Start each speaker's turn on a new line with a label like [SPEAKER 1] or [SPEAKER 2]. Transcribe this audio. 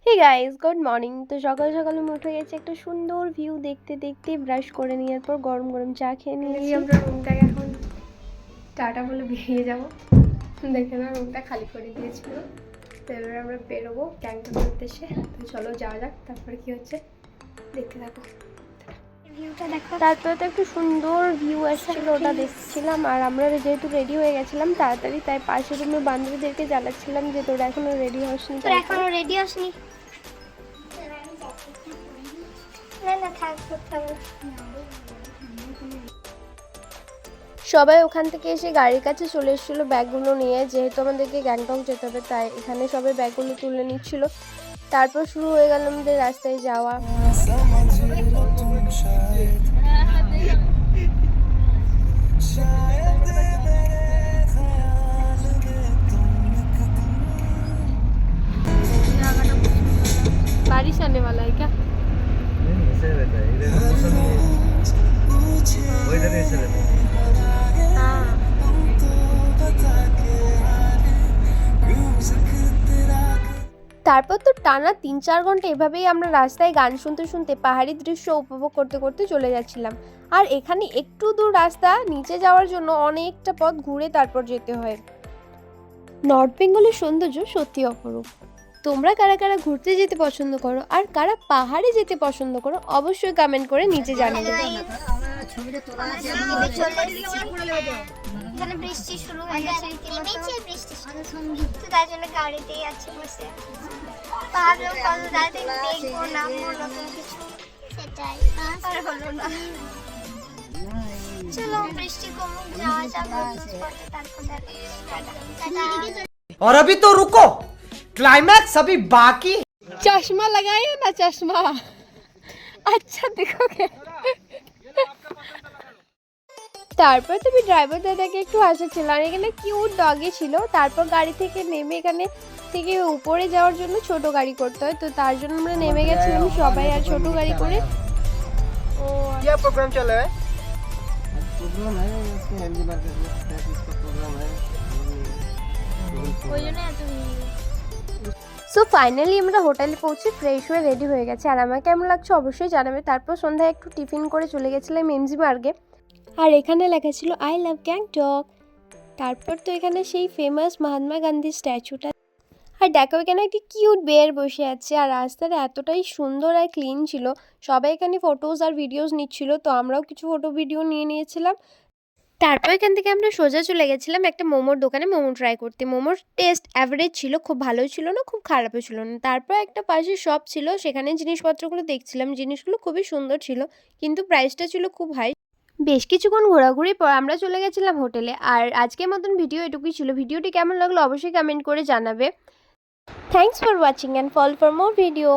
[SPEAKER 1] Hey guys, good morning. তো সকাল সকাল আমি উঠে গেছি একটা সুন্দর ভিউ দেখতে দেখতে, ব্রাশ করে নেওয়ার পর গরম গরম চা খেয়ে নিয়েছি। আমরা রুমটাকে এখন টাটা বলে বেরিয়ে যাবো। দেখে না, রুমটা খালি করে দিয়েছিল। তো এবার আমরা বেরোবো গ্যাংটকের উদ্দেশ্যে। তো চলো যাওয়া যাক, তারপরে কি হচ্ছে দেখতে থাকো। তারপরে তো একটু সুন্দর ভিউ আসছিল, ওটা দেখছিলাম। আর আমরা যেহেতু রেডি হয়ে গেছিলাম তাড়াতাড়ি, তাই পাশের রুমের বান্ধবীদেরকে জ্বালাচ্ছিলাম যে তোরা এখনো রেডি হসনি।
[SPEAKER 2] তোরা এখনো রেডি হসনি? না থাক, করতে হবে।
[SPEAKER 1] সবাই ওখান থেকে এসে গাড়ির কাছে চলে এসেছিলো ব্যাগগুলো নিয়ে, যেহেতু আমাদেরকে গ্যাংটক যেতে হবে তাই এখানে সবাই ব্যাগগুলো তুলে নিচ্ছিল। তারপর শুরু হয়ে গেল আমাদের রাস্তায় যাওয়া। बारिश आने वाला है क्या?
[SPEAKER 3] नहीं ऐसे रहता है, इधर मौसम वेदर ऐसे रहता है।
[SPEAKER 1] তারপর তো টানা 3-4 ঘন্টা এভাবেই আমরা রাস্তায় গান শুনতে শুনতে পাহাড়ি দৃশ্য উপভোগ করতে করতে চলে যাচ্ছিলাম। আর এখানে একটু দূর রাস্তা নিচে যাওয়ার জন্য অনেকটা পথ ঘুরে তারপর যেতে হয়। নর্থ বেঙ্গলের সৌন্দর্য সত্যি অপরূপ। তোমরা কারা কারা ঘুরতে যেতে পছন্দ করো আর কারা পাহাড়ে যেতে পছন্দ করো অবশ্যই কমেন্ট করে নিচে জানাবে।
[SPEAKER 2] এখানে বৃষ্টি শুরু হয়ে গেছে, বৃষ্টি তো তার জন্য গাড়িতেই আছে বসে। ভাবলাম কত তাড়াতাড়ি দেখবো, নামবো, নতুন কিছু, সেটাই আর হলো না। চলো বৃষ্টি কমুক, যাওয়া যাক তারপর দেখা।
[SPEAKER 4] और अभी तो रुको, क्लाइमैक्स अभी बाकी।
[SPEAKER 1] चश्मा लगाए ना, चश्मा अच्छा देखोगे। তারপর তুমি ড্রাইভার দাদাকে একটু হাসাচ্ছিলাম। এখানে কিউট ডগি ছিল। তারপর গাড়ি থেকে নেমে এখানে থেকে উপরে যাওয়ার জন্য ছোট গাড়ি করতে হয়, তো তার জন্য আমরা নেমে গেছিলাম সবাই আর ছোট গাড়ি করে।
[SPEAKER 4] क्या प्रोग्राम चल रहा है?
[SPEAKER 3] प्रोग्राम है इसमें हेल्दी मार्केट में इसका प्रोग्राम है।
[SPEAKER 1] সো ফাইনালি আমরা হোটেলে পৌঁছে ফ্রেশ হয়ে রেডি হয়ে গেছি। আর আমার কেমন লাগছে অবশ্যই জানাবে। তারপর সন্ধ্যায় একটু টিফিন করে চলে গেছিলাম এমজি মার্গে। আর এখানে লেখা ছিল আই লাভ গ্যাংটক। তারপর তো এখানে সেই ফেমাস মহাত্মা গান্ধীর স্ট্যাচুটা। আর দেখো এখানে একটি কিউট বেয়ার বসে আছে। আর রাস্তাটা এতটাই সুন্দর আর ক্লিন ছিল, সবাই এখানে ফটোজ আর ভিডিওস নিচ্ছিল, তো আমরাও কিছু ফটো ভিডিও নিয়ে নিয়েছিলাম। তারপর এখান থেকে আমরা সোজা চলে গেছিলাম একটা মোমোর দোকানে মোমো ট্রাই করতে। মোমোর টেস্ট অ্যাভারেজ ছিল, খুব ভালোই ছিল না, খুব খারাপও ছিল না। তারপর একটা পাশে শপ ছিল, সেখানে জিনিসপত্রগুলো দেখছিলাম। জিনিসগুলো খুবই সুন্দর ছিল, কিন্তু প্রাইসটা ছিল খুব হাই। বেশ কিছুক্ষণ ঘোরাঘুরির পর আমরা চলে গেছিলাম হোটেলে। আর আজকের মতন ভিডিও এটুকুই ছিল। ভিডিওটি কেমন লাগলো অবশ্যই কমেন্ট করে জানাবে। Thanks for watching and follow for more video.